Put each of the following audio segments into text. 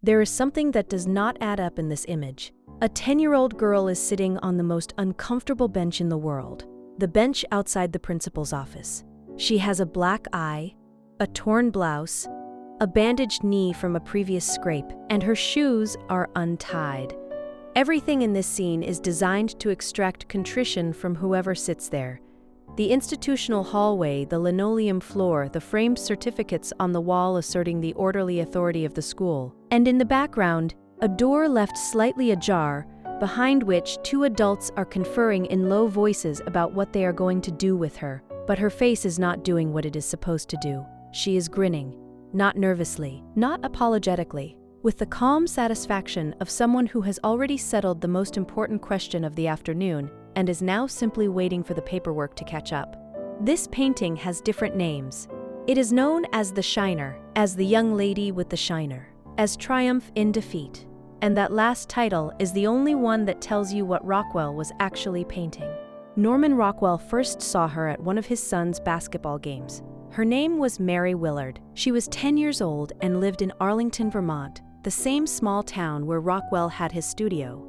There is something that does not add up in this image. A 10-year-old girl is sitting on the most uncomfortable bench in the world, the bench outside the principal's office. She has a black eye, a torn blouse, a bandaged knee from a previous scrape, and her shoes are untied. Everything in this scene is designed to extract contrition from whoever sits there. The institutional hallway, the linoleum floor, the framed certificates on the wall asserting the orderly authority of the school. And in the background, a door left slightly ajar, behind which two adults are conferring in low voices about what they are going to do with her. But her face is not doing what it is supposed to do. She is grinning, not nervously, not apologetically, with the calm satisfaction of someone who has already settled the most important question of the afternoon and is now simply waiting for the paperwork to catch up. This painting has different names. It is known as the Shiner, as the young lady with the shiner, as Triumph in Defeat. And that last title is the only one that tells you what Rockwell was actually painting. Norman Rockwell first saw her at one of his son's basketball games. Her name was Mary Willard. She was 10 years old and lived in Arlington, Vermont, the same small town where Rockwell had his studio.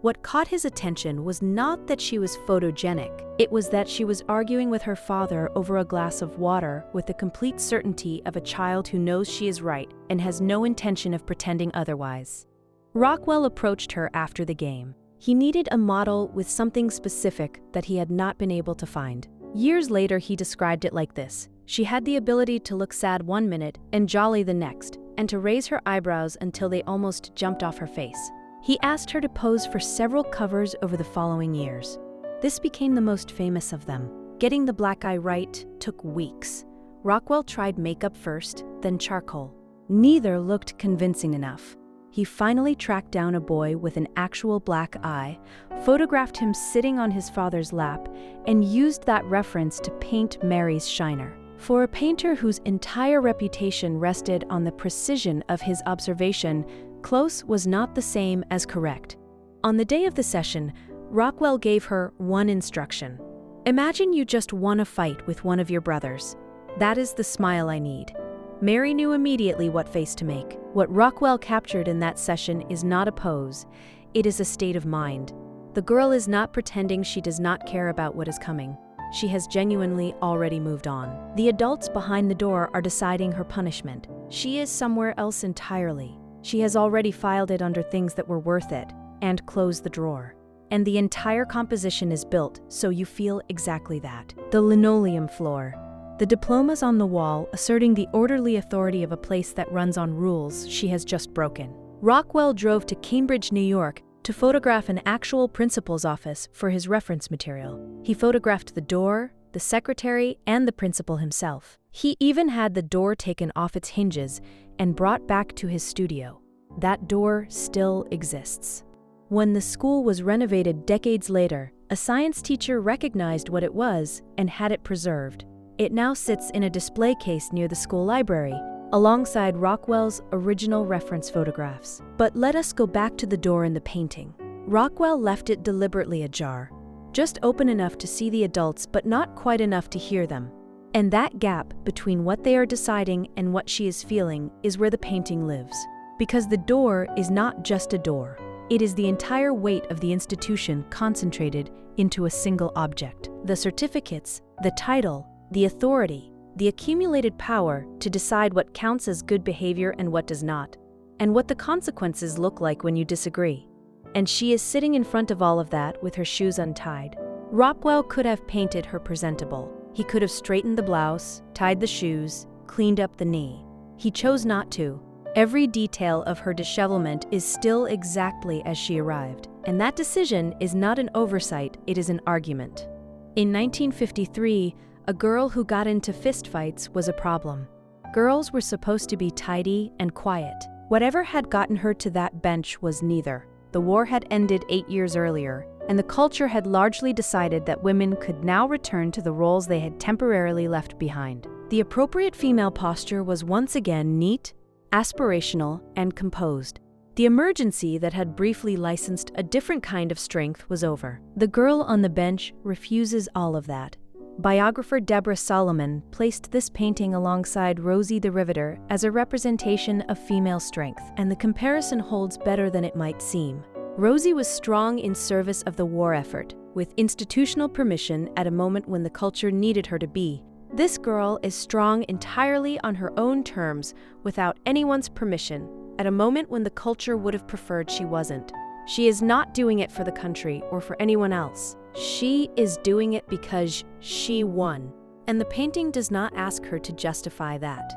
What caught his attention was not that she was photogenic, it was that she was arguing with her father over a glass of water with the complete certainty of a child who knows she is right and has no intention of pretending otherwise. Rockwell approached her after the game. He needed a model with something specific that he had not been able to find. Years later, he described it like this. She had the ability to look sad one minute and jolly the next, and to raise her eyebrows until they almost jumped off her face. He asked her to pose for several covers over the following years. This became the most famous of them. Getting the black eye right took weeks. Rockwell tried makeup first, then charcoal. Neither looked convincing enough. He finally tracked down a boy with an actual black eye, photographed him sitting on his father's lap, and used that reference to paint Mary's Shiner. For a painter whose entire reputation rested on the precision of his observation, close was not the same as correct. On the day of the session, Rockwell gave her one instruction. Imagine you just won a fight with one of your brothers. That is the smile I need. Mary knew immediately what face to make. What Rockwell captured in that session is not a pose, it is a state of mind. The girl is not pretending she does not care about what is coming. She has genuinely already moved on. The adults behind the door are deciding her punishment. She is somewhere else entirely. She has already filed it under things that were worth it, and closed the drawer. And the entire composition is built so you feel exactly that. The linoleum floor. The diplomas on the wall asserting the orderly authority of a place that runs on rules she has just broken. Rockwell drove to Cambridge, New York to photograph an actual principal's office for his reference material. He photographed the door, the secretary, and the principal himself. He even had the door taken off its hinges and brought back to his studio. That door still exists. When the school was renovated decades later, a science teacher recognized what it was and had it preserved. It now sits in a display case near the school library, alongside Rockwell's original reference photographs. But let us go back to the door in the painting. Rockwell left it deliberately ajar, just open enough to see the adults but not quite enough to hear them. And that gap between what they are deciding and what she is feeling is where the painting lives. Because the door is not just a door. It is the entire weight of the institution concentrated into a single object. The certificates, the title, the authority, the accumulated power to decide what counts as good behavior and what does not, and what the consequences look like when you disagree. And she is sitting in front of all of that with her shoes untied. Rockwell could have painted her presentable. He could have straightened the blouse, tied the shoes, cleaned up the knee. He chose not to. Every detail of her dishevelment is still exactly as she arrived. And that decision is not an oversight, it is an argument. In 1953, a girl who got into fistfights was a problem. Girls were supposed to be tidy and quiet. Whatever had gotten her to that bench was neither. The war had ended 8 years earlier, and the culture had largely decided that women could now return to the roles they had temporarily left behind. The appropriate female posture was once again neat, aspirational, and composed. The emergency that had briefly licensed a different kind of strength was over. The girl on the bench refuses all of that. Biographer Deborah Solomon placed this painting alongside Rosie the Riveter as a representation of female strength, and the comparison holds better than it might seem. Rosie was strong in service of the war effort, with institutional permission at a moment when the culture needed her to be. This girl is strong entirely on her own terms, without anyone's permission, at a moment when the culture would have preferred she wasn't. She is not doing it for the country or for anyone else. She is doing it because she won. And the painting does not ask her to justify that.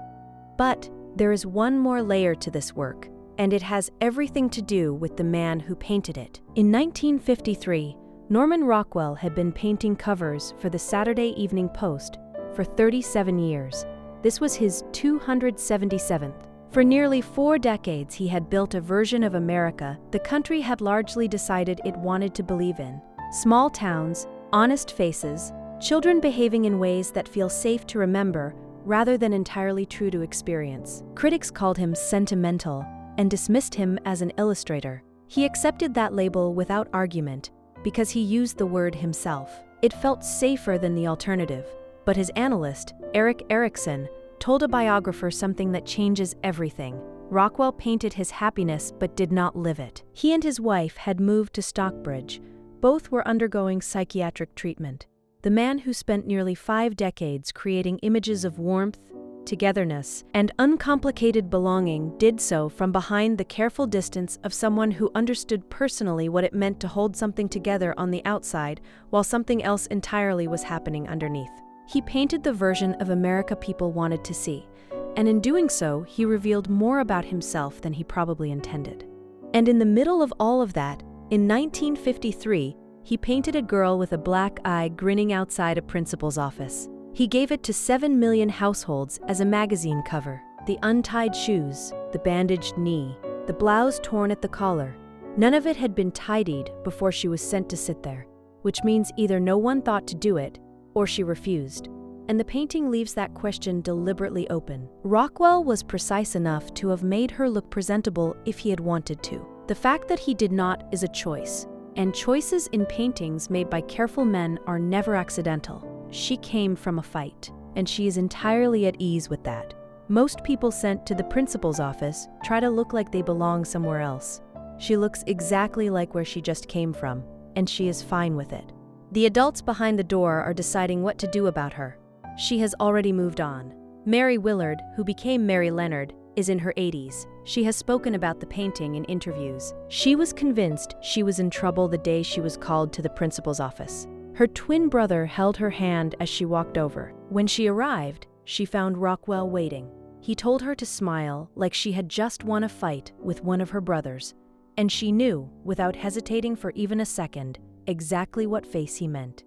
But there is one more layer to this work, and it has everything to do with the man who painted it. In 1953, Norman Rockwell had been painting covers for the Saturday Evening Post for 37 years. This was his 277th. For nearly 4 decades, he had built a version of America the country had largely decided it wanted to believe in. Small towns, honest faces, children behaving in ways that feel safe to remember rather than entirely true to experience. Critics called him sentimental and dismissed him as an illustrator. He accepted that label without argument because he used the word himself. It felt safer than the alternative, but his analyst, Eric Erikson, told a biographer something that changes everything. Rockwell painted his happiness but did not live it. He and his wife had moved to Stockbridge. Both were undergoing psychiatric treatment. The man who spent nearly 5 decades creating images of warmth, togetherness, and uncomplicated belonging did so from behind the careful distance of someone who understood personally what it meant to hold something together on the outside while something else entirely was happening underneath. He painted the version of America people wanted to see, and in doing so, he revealed more about himself than he probably intended. And in the middle of all of that, in 1953, he painted a girl with a black eye grinning outside a principal's office. He gave it to 7 million households as a magazine cover. The untied shoes, the bandaged knee, the blouse torn at the collar. None of it had been tidied before she was sent to sit there, which means either no one thought to do it, or she refused. And the painting leaves that question deliberately open. Rockwell was precise enough to have made her look presentable if he had wanted to. The fact that he did not is a choice, and choices in paintings made by careful men are never accidental. She came from a fight, and she is entirely at ease with that. Most people sent to the principal's office try to look like they belong somewhere else. She looks exactly like where she just came from, and she is fine with it. The adults behind the door are deciding what to do about her. She has already moved on. Mary Willard, who became Mary Leonard, is in her 80s. She has spoken about the painting in interviews. She was convinced she was in trouble the day she was called to the principal's office. Her twin brother held her hand as she walked over. When she arrived, she found Rockwell waiting. He told her to smile like she had just won a fight with one of her brothers, and she knew, without hesitating for even a second, exactly what face he meant.